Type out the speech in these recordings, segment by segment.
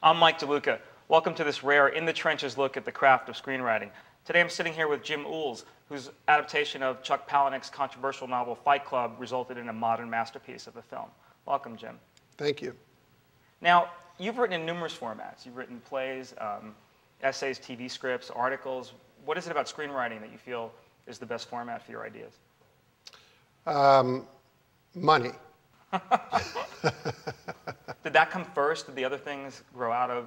I'm Mike DeLuca. Welcome to this rare In the Trenches look at the craft of screenwriting. Today I'm sitting here with Jim Uhls, whose adaptation of Chuck Palahniuk's controversial novel Fight Club resulted in a modern masterpiece of the film. Welcome, Jim. Thank you. Now, you've written in numerous formats. You've written plays, essays, TV scripts, articles. What is it about screenwriting that you feel is the best format for your ideas? Money. Did that come first? Did the other things grow out of?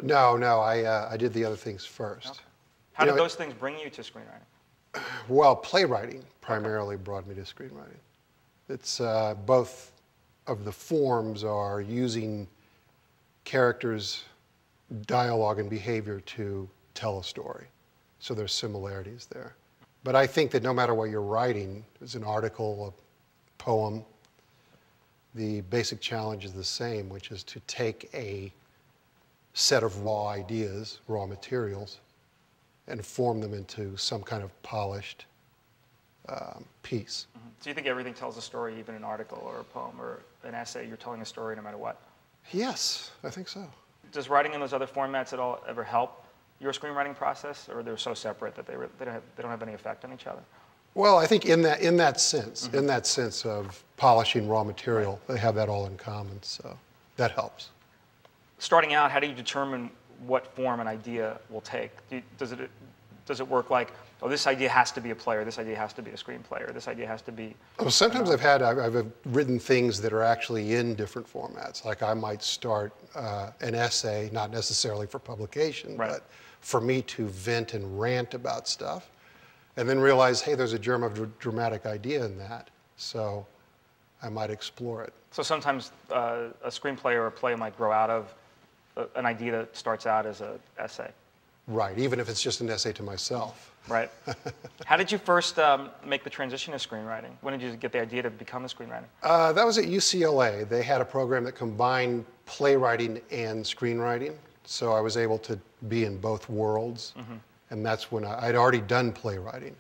No, I did the other things first. Okay. How did those things bring you to screenwriting? Well, playwriting primarily brought me to screenwriting. It's both of the forms are using characters' dialogue and behavior to tell a story. So there's similarities there. But I think that no matter what you're writing, as an article, a poem, the basic challenge is the same, which is to take a set of raw ideas, raw materials, and form them into some kind of polished piece. Mm-hmm. So you think everything tells a story, even an article or a poem or an essay, you're telling a story no matter what? Yes, I think so. Does writing in those other formats at all ever help your screenwriting process, or they're so separate that they don't have any effect on each other? Well, I think in that sense of polishing raw material, they have that all in common, so that helps. Starting out, how do you determine what form an idea will take? Does it work like, oh, this idea has to be a play, or this idea has to be a screenplay, or this idea has to be... Well, sometimes I've written things that are actually in different formats. Like I might start an essay, not necessarily for publication, but for me to vent and rant about stuff, and then realize, hey, there's a germ of dramatic idea in that, so I might explore it. So sometimes a screenplay or a play might grow out of an idea that starts out as an essay. Right, even if it's just an essay to myself. Right. How did you first make the transition to screenwriting? When did you get the idea to become a screenwriter? That was at UCLA. They had a program that combined playwriting and screenwriting, so I was able to be in both worlds. And that's when I'd already done playwriting,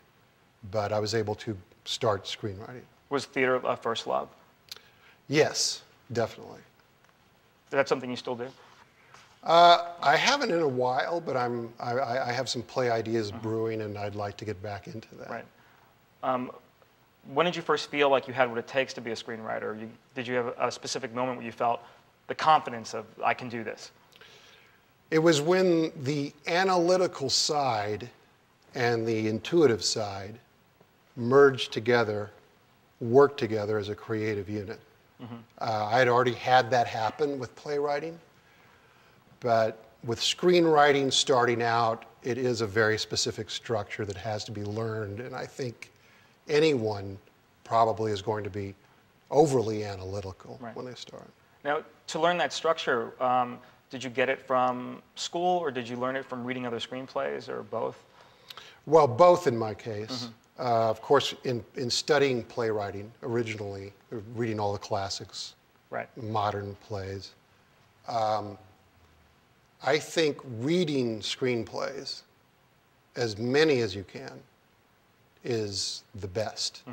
but I was able to start screenwriting. Was theater a first love? Yes, definitely. Is that something you still do? I haven't in a while, but I have some play ideas brewing, and I'd like to get back into that. Right. When did you first feel like you had what it takes to be a screenwriter? Did you have a specific moment where you felt the confidence of, I can do this? It was when the analytical side and the intuitive side merged together, worked together as a creative unit. I had already had that happen with playwriting, but with screenwriting starting out, it is a very specific structure that has to be learned, and I think anyone probably is going to be overly analytical when they start. Now, to learn that structure, did you get it from school, or did you learn it from reading other screenplays, or both? Well, both in my case. Of course, in studying playwriting originally, reading all the classics, modern plays, I think reading screenplays, as many as you can, is the best.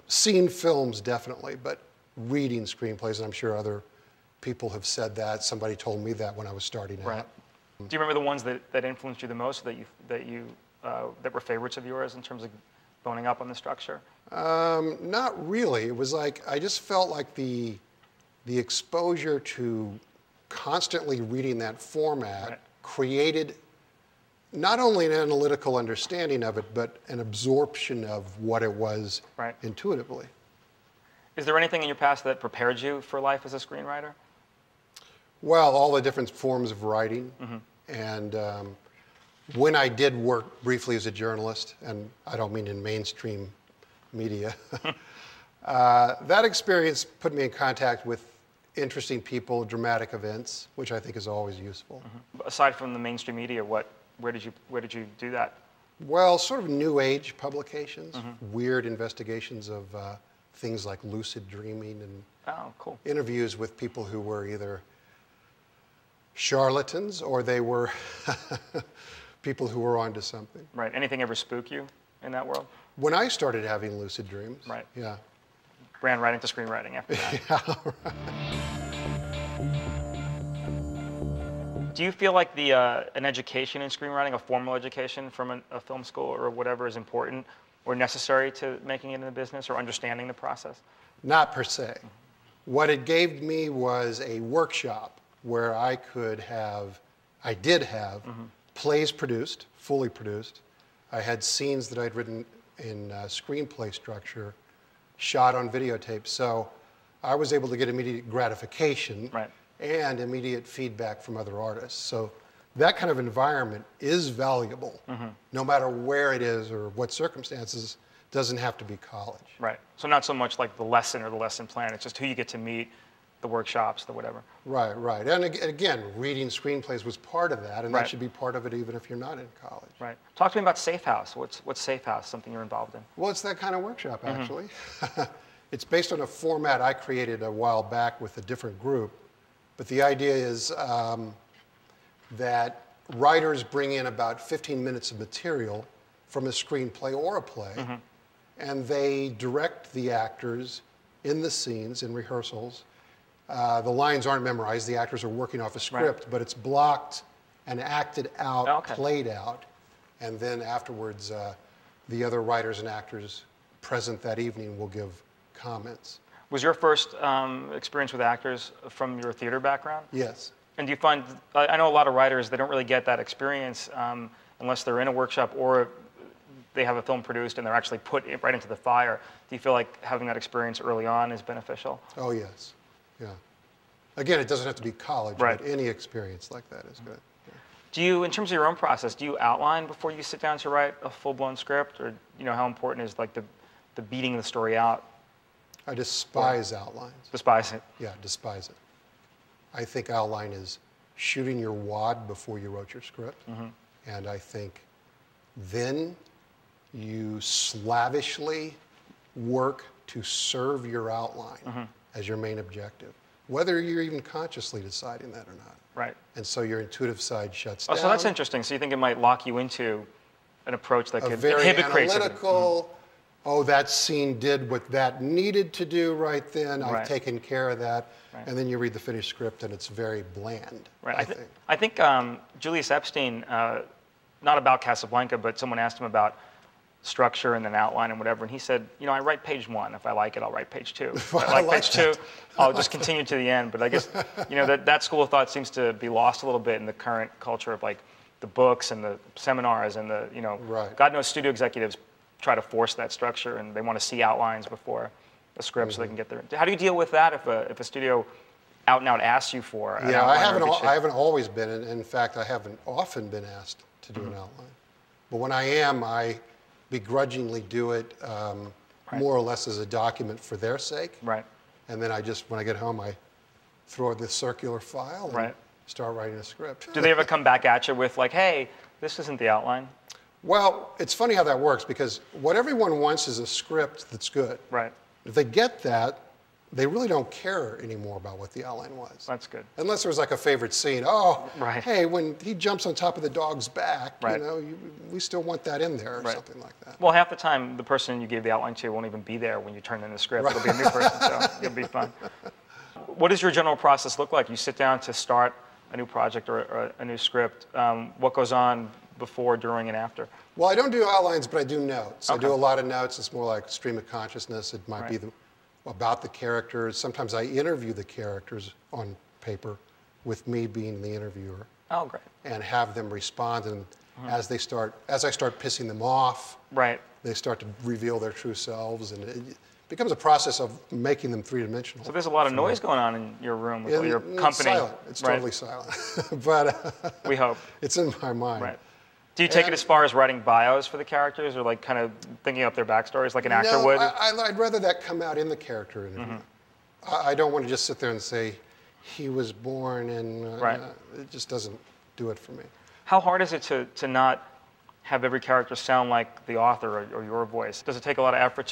Seeing films, definitely, but reading screenplays, and I'm sure other people have said that. Somebody told me that when I was starting out. Do you remember the ones that influenced you the most, that were favorites of yours in terms of boning up on the structure? Not really. It was like, I just felt like the exposure to constantly reading that format created not only an analytical understanding of it, but an absorption of what it was intuitively. Is there anything in your past that prepared you for life as a screenwriter? Well, all the different forms of writing. And when I did work briefly as a journalist, and I don't mean in mainstream media, that experience put me in contact with interesting people, dramatic events, which I think is always useful. Aside from the mainstream media, where did you do that? Well, sort of new age publications, weird investigations of things like lucid dreaming, and interviews with people who were either charlatans or they were people who were onto something. Right. Anything ever spook you in that world? When I started having lucid dreams. Yeah. Ran right into screenwriting after that. Yeah, right. Do you feel like an education in screenwriting, a formal education from a film school or whatever, is important or necessary to making it in the business or understanding the process? Not per se. What it gave me was a workshop where I did have plays produced, fully produced. I had scenes that I'd written in screenplay structure, shot on videotape. So I was able to get immediate gratification and immediate feedback from other artists. So that kind of environment is valuable, no matter where it is or what circumstances. Doesn't have to be college. Right. So not so much like the lesson or the lesson plan. It's just who you get to meet, the workshops, the whatever. Right, right. And again, reading screenplays was part of that, and that should be part of it even if you're not in college. Right. Talk to me about Safe House. What's Safe House, something you're involved in? Well, it's that kind of workshop, actually. It's based on a format I created a while back with a different group. But the idea is that writers bring in about 15 minutes of material from a screenplay or a play, and they direct the actors in the scenes, in rehearsals. The lines aren't memorized. The actors are working off a script, but it's blocked and acted out, played out. And then afterwards, the other writers and actors present that evening will give comments. Was your first experience with actors from your theater background? Yes. And do you find, I know a lot of writers, they don't really get that experience unless they're in a workshop or they have a film produced and they're actually put right into the fire. Do you feel like having that experience early on is beneficial? Oh, yes. Yeah. Again, it doesn't have to be college, but any experience like that is good. Yeah. Do you, in terms of your own process, do you outline before you sit down to write a full-blown script? Or how important is like the beating the story out? I despise outlines. Despise it? Yeah, despise it. I think outline is shooting your wad before you wrote your script. And I think then you slavishly work to serve your outline as your main objective, whether you're even consciously deciding that or not. Right. And so your intuitive side shuts down. So that's interesting. So you think it might lock you into an approach that could very inhibit creativity? Analytical, oh, that scene did what that needed to do right then. I've taken care of that. And then you read the finished script and it's very bland, I think. I think Julius Epstein, not about Casablanca, but someone asked him about structure and then outline and whatever, and he said, I write page 1. If I like it, I'll write page 2. If I like page 2, I'll just continue to the end. But I guess, that school of thought seems to be lost a little bit in the current culture of like the books and the seminars and the, God knows studio executives try to force that structure and they want to see outlines before a script so they can get there. How do you deal with that if a studio out and out asks you for an outline? I haven't always been, and in fact, I haven't often been asked to do an outline. But when I am, I begrudgingly do it more or less as a document for their sake. Right. And then when I get home, I throw this circular file and start writing a script. Do they ever come back at you with like, hey, this isn't the outline? Well, it's funny how that works because what everyone wants is a script that's good. Right. If they get that, they really don't care anymore about what the outline was. That's good. Unless there's like a favorite scene. Oh, hey, when he jumps on top of the dog's back, we still want that in there or something like that. Well, half the time, the person you gave the outline to won't even be there when you turn in the script. It'll be a new person, so it'll be fun. What does your general process look like? You sit down to start a new project or a new script. What goes on before, during, and after? Well, I don't do outlines, but I do notes. I do a lot of notes. It's more like stream of consciousness. It might be about the characters. Sometimes I interview the characters on paper with me being the interviewer. Oh, great. And have them respond. And as I start pissing them off, they start to reveal their true selves. And it becomes a process of making them three-dimensional. So there's a lot of noise going on in your room with your company. It's silent. It's totally silent. But we hope. It's in my mind. Right. Do you take it as far as writing bios for the characters or like kind of thinking up their backstories like an actor would? I'd rather that come out in the character interview. I don't want to just sit there and say, he was born and it just doesn't do it for me. How hard is it to not have every character sound like the author or your voice? Does it take a lot of effort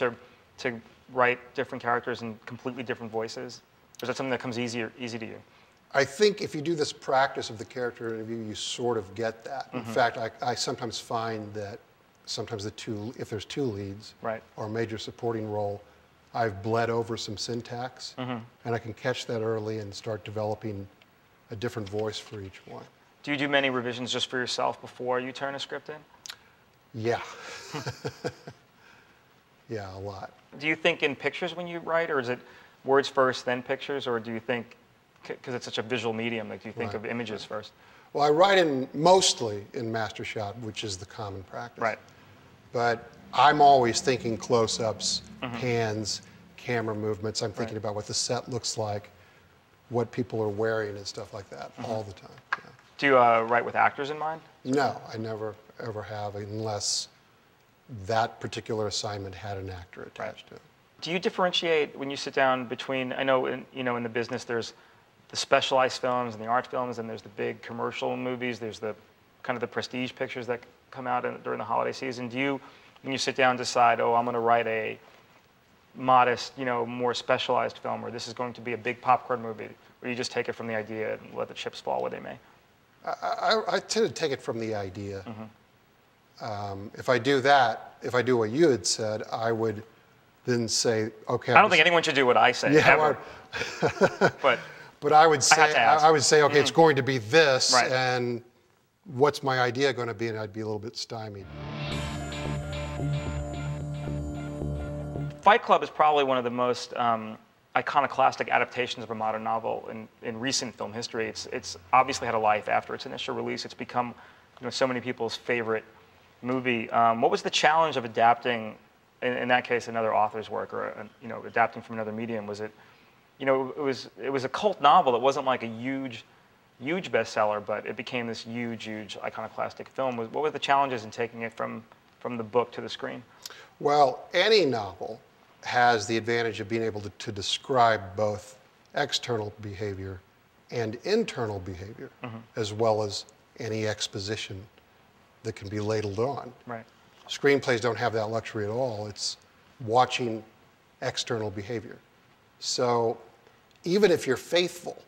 to write different characters in completely different voices? Or is that something that comes easy to you? I think if you do this practice of the character interview, you sort of get that. In fact, I sometimes find that sometimes if there's two leads or a major supporting role, I've bled over some syntax, and I can catch that early and start developing a different voice for each one. Do you do many revisions just for yourself before you turn a script in? Yeah. Yeah, a lot. Do you think in pictures when you write, or is it words first, then pictures, or do you think, because it's such a visual medium, like do you think of images first? Well, I write mostly in Master Shot, which is the common practice. Right. But I'm always thinking close-ups, hands, camera movements. I'm thinking about what the set looks like, what people are wearing and stuff like that all the time. Yeah. Do you write with actors in mind? No, I never ever have unless that particular assignment had an actor attached to it. Do you differentiate when you sit down between, I know in the business there's the specialized films and the art films, and there's the big commercial movies, there's the kind of the prestige pictures that come out during the holiday season. Do you, when you sit down, decide, oh, I'm going to write a modest, more specialized film, or this is going to be a big popcorn movie, or you just take it from the idea and let the chips fall where they may? I tend to take it from the idea. If I do that, if I do what you had said, I would then say, okay. I don't think anyone should do what I say, ever. But I would say, okay, it's going to be this, Right. and what's my idea going to be, and I'd be a little bit stymied. Fight Club is probably one of the most iconoclastic adaptations of a modern novel in recent film history. It's obviously had a life after its initial release. It's become so many people's favorite movie. What was the challenge of adapting, in that case, another author's work, or adapting from another medium? Was it, it was a cult novel. It wasn't like a huge bestseller, but it became this huge iconoclastic film. What were the challenges in taking it from the book to the screen? Well, any novel has the advantage of being able to describe both external behavior and internal behavior, as well as any exposition that can be ladled on. Right. Screenplays don't have that luxury at all. It's watching external behavior. So even if you're faithful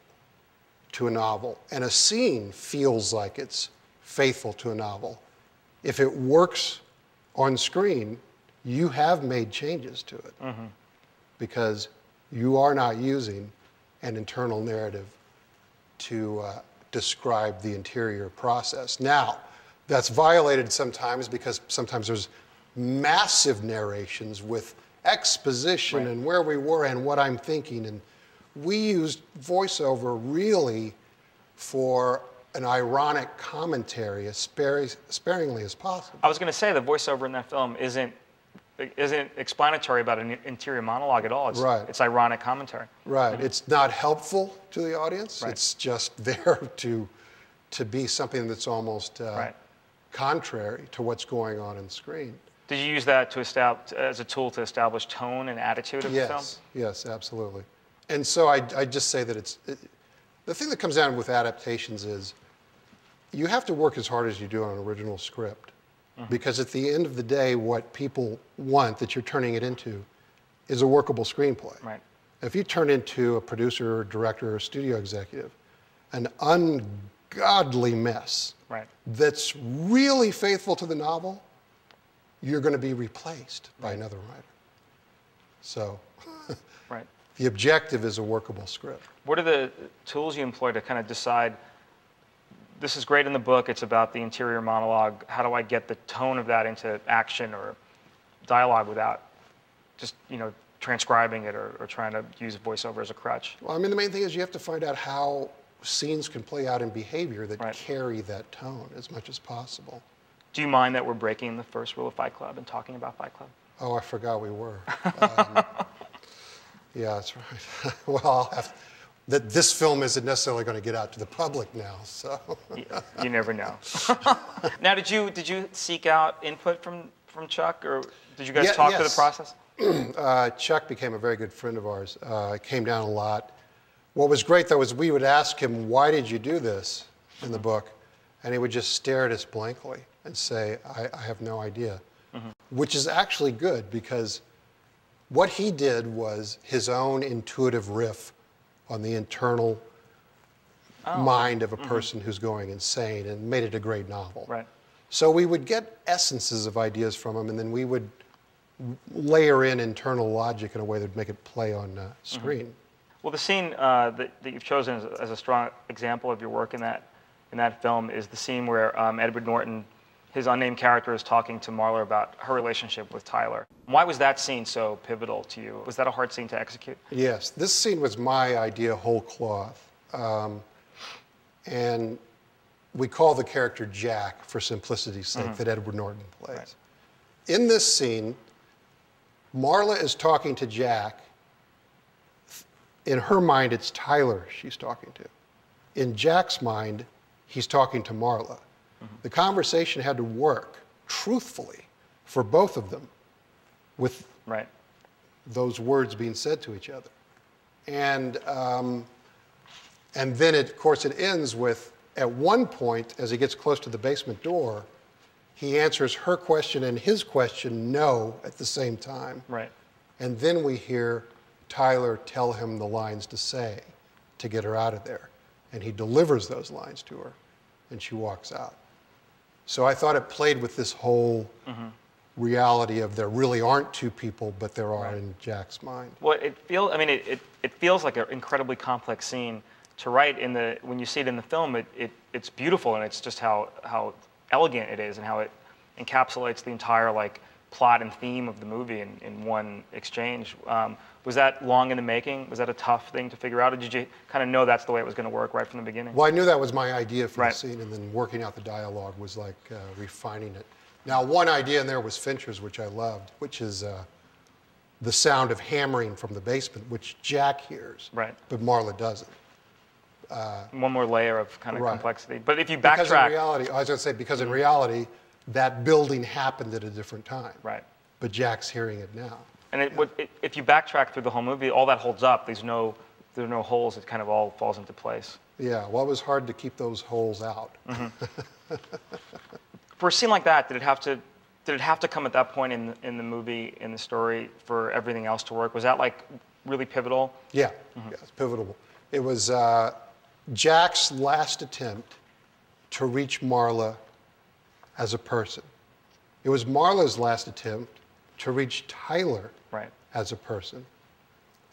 to a novel and a scene feels like it's faithful to a novel, if it works on screen, you have made changes to it because you are not using an internal narrative to describe the interior process. Now, that's violated sometimes because sometimes there's massive narrations with exposition and where we were and what I'm thinking. And we used voiceover really for an ironic commentary as sparingly as possible. I was going to say the voiceover in that film isn't explanatory about an interior monologue at all. It's ironic commentary. Right. It's not helpful to the audience. Right. It's just there to be something that's almost contrary to what's going on in screen. Did you use that as a tool to establish tone and attitude of the film? Yes, absolutely. And so I just say that the thing that comes down with adaptations is you have to work as hard as you do on an original script. Because at the end of the day, what people want that you're turning it into is a workable screenplay. Right. If you turn into a producer or director or studio executive an ungodly mess that's really faithful to the novel, you're going to be replaced by another writer. So the objective is a workable script. What are the tools you employ to kind of decide, this is great in the book, it's about the interior monologue, how do I get the tone of that into action or dialogue without just, transcribing it or trying to use voiceover as a crutch? Well, I mean, the main thing is you have to find out how scenes can play out in behavior that carry that tone as much as possible. Do you mind that we're breaking the first rule of Fight Club and talking about Fight Club? Oh, I forgot we were. Yeah, that's right. Well, this film isn't necessarily going to get out to the public now, so. You never know. Now, did you seek out input from Chuck, or did you guys talk through the process? Chuck became a very good friend of ours. Came down a lot. What was great, though, is we would ask him, why did you do this in the book? And he would just stare at us blankly and say, I have no idea. Which is actually good, because what he did was his own intuitive riff on the internal mind of a person who's going insane, and made it a great novel. Right. So we would get essences of ideas from him, and then we would layer in internal logic in a way that would make it play on screen. Well, the scene that you've chosen as a strong example of your work in that in that film is the scene where Edward Norton, his unnamed character, is talking to Marla about her relationship with Tyler. Why was that scene so pivotal to you? Was that a hard scene to execute? Yes, this scene was my idea whole cloth. And we call the character Jack for simplicity's sake, that Edward Norton plays. Right. In this scene, Marla is talking to Jack. In her mind, it's Tyler she's talking to. In Jack's mind, he's talking to Marla. The conversation had to work truthfully for both of them with those words being said to each other. And then, of course, it ends with, at one point, as he gets close to the basement door, he answers her question and his question no at the same time. Right. And then we hear Tyler tell him the lines to say to get her out of there. And he delivers those lines to her, and she walks out. So I thought it played with this whole reality of there really aren't two people, but there are in Jack's mind. Well, it feels like an incredibly complex scene to write. When you see it in the film, it's beautiful, and it's just how elegant it is, and how it encapsulates the entire plot and theme of the movie in one exchange. Was that long in the making? Was that a tough thing to figure out, or did you kind of know that's the way it was going to work right from the beginning? Well, I knew that was my idea for the scene, and then working out the dialogue was like refining it. Now, one idea in there was Fincher's, which I loved, which is the sound of hammering from the basement, which Jack hears, but Marla doesn't. One more layer of kind of complexity. But if you backtrack... Because in reality, I was going to say, because in reality, that building happened at a different time. Right. But Jack's hearing it now. And if you backtrack through the whole movie, all that holds up. There are no holes. It kind of all falls into place. Yeah, well, it was hard to keep those holes out. For a scene like that, did it have to come at that point in the movie, in the story, for everything else to work? Was that really pivotal? Yeah, yeah, it's pivotal. It was Jack's last attempt to reach Marla as a person. It was Marla's last attempt to reach Tyler as a person.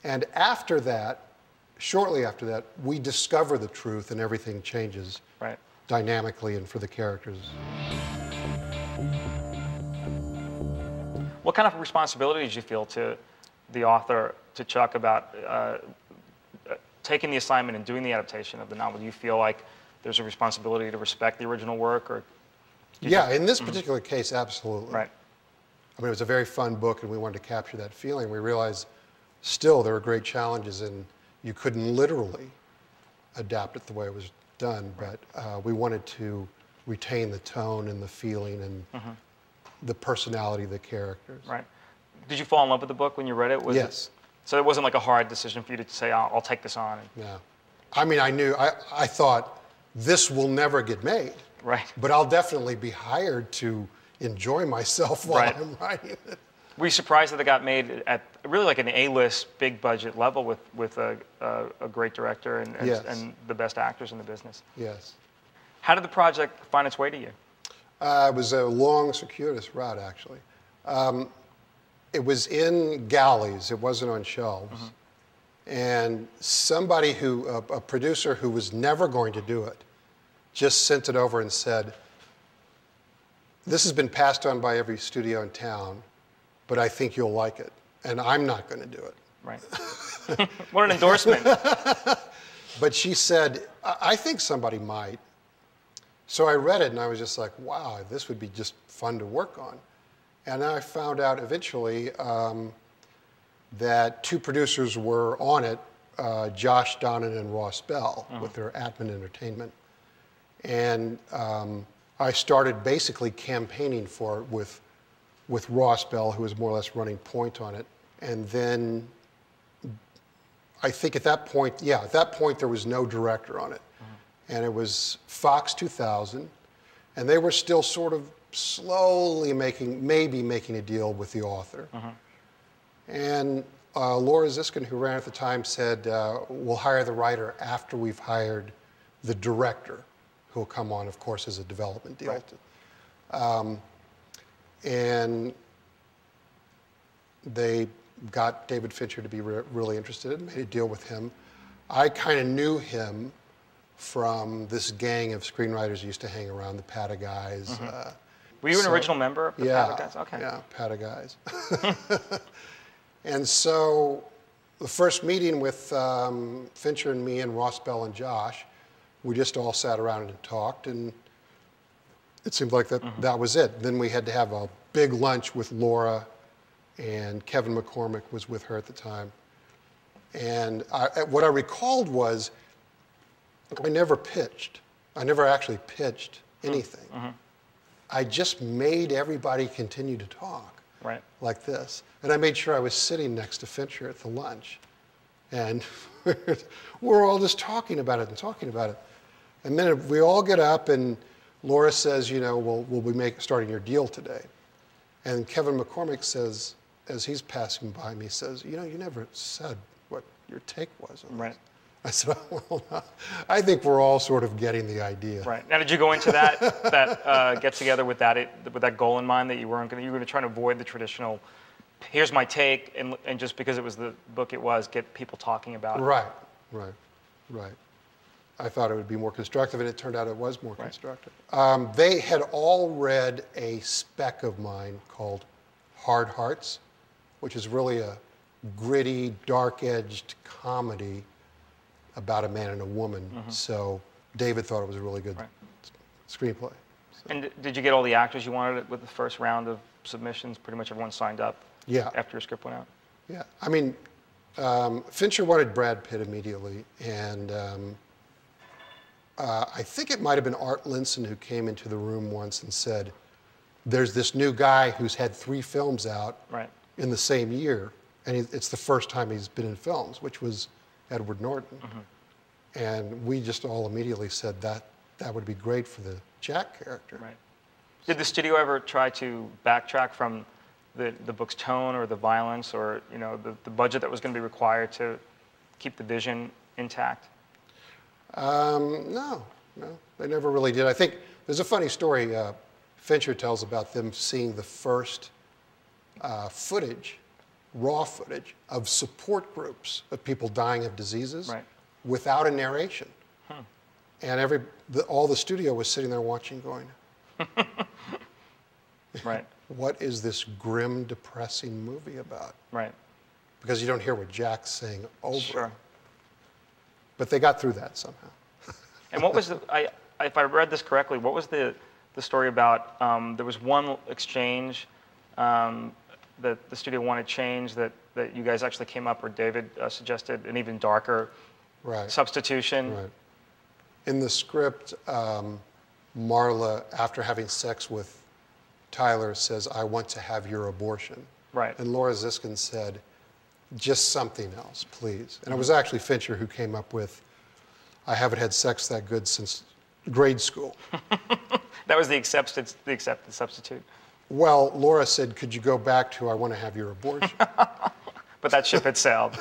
And after that, shortly after that, we discover the truth and everything changes dynamically and for the characters. What kind of responsibility did you feel to the author, to Chuck, about taking the assignment and doing the adaptation of the novel? Do you feel like there's a responsibility to respect the original work? Or yeah, in this particular case, absolutely. Right. I mean, it was a very fun book, and we wanted to capture that feeling. We realized still there were great challenges, and you couldn't literally adapt it the way it was done, but we wanted to retain the tone and the feeling and the personality of the characters. Right. Did you fall in love with the book when you read it? Yes. So it wasn't like a hard decision for you to say, I'll take this on? Yeah. I mean, I thought, this will never get made. Right. But I'll definitely be hired to enjoy myself while I'm writing it. Were you surprised that it got made at really like an A-list, big budget level with a great director and the best actors in the business? Yes. How did the project find its way to you? It was a long, circuitous route, actually. It was in galleys. It wasn't on shelves. And somebody a producer who was never going to do it, just sent it over and said, this has been passed on by every studio in town, but I think you'll like it, and I'm not going to do it. Right. What an endorsement. But she said, I think somebody might. So I read it, and I was just like, wow, this would be just fun to work on. And then I found out eventually that two producers were on it, Josh Donnan and Ross Bell, with their Atman Entertainment. And I started basically campaigning for it with Ross Bell, who was more or less running point on it. And then I think at that point, there was no director on it. And it was Fox 2000, and they were still sort of slowly maybe making a deal with the author. And Laura Ziskin, who ran at the time, said, we'll hire the writer after we've hired the director, who'll come on, of course, as a development deal. And they got David Fincher to be really interested and made a deal with him. I kind of knew him from this gang of screenwriters who used to hang around, the Pata guys. Were you an original member of the Pata guys? Okay. Yeah, Pata guys. And so the first meeting with Fincher and me and Ross Bell and Josh, we just all sat around and talked, and it seemed like that was it. Then we had to have a big lunch with Laura, and Kevin McCormick was with her at the time. And what I recalled was I never pitched. I never actually pitched anything. I just made everybody continue to talk like this. And I made sure I was sitting next to Fincher at the lunch. And we're all just talking about it and talking about it. And then we all get up and Laura says, you know, well, we'll be starting your deal today. And Kevin McCormick says, as he's passing by me, says, you know, you never said what your take was on this. I said, well, I think we're all sort of getting the idea. Right. Now, did you go into that get together with that goal in mind, that you were going to try to avoid the traditional, here's my take, and just because it was the book it was, get people talking about it? Right. I thought it would be more constructive, and it turned out it was more constructive. They had all read a spec of mine called Hard Hearts, which is really a gritty, dark-edged comedy about a man and a woman. So David thought it was a really good screenplay. So. And did you get all the actors you wanted with the first round of submissions? Pretty much everyone signed up after your script went out? Yeah. I mean, Fincher wanted Brad Pitt immediately, and I think it might have been Art Linson who came into the room once and said, there's this new guy who's had 3 films out in the same year, and it's the first time he's been in films, which was Edward Norton. And we just all immediately said that would be great for the Jack character. Did the studio ever try to backtrack from the book's tone or the violence or, you know, the budget that was going to be required to keep the vision intact? No, they never really did. I think there's a funny story Fincher tells about them seeing the first footage, raw footage, of support groups of people dying of diseases without a narration. And all the studio was sitting there watching going, what is this grim, depressing movie about? Because you don't hear what Jack's saying over. But they got through that somehow. And what was if I read this correctly, what was the story about? There was one exchange that the studio wanted changed that you guys actually came up, or David suggested an even darker substitution. In the script, Marla, after having sex with Tyler, says, I want to have your abortion. And Laura Ziskin said, just something else, please. And it was actually Fincher who came up with, I haven't had sex that good since grade school. That was the accepted substitute. Well, Laura said, could you go back to I want to have your abortion? But that ship had sailed.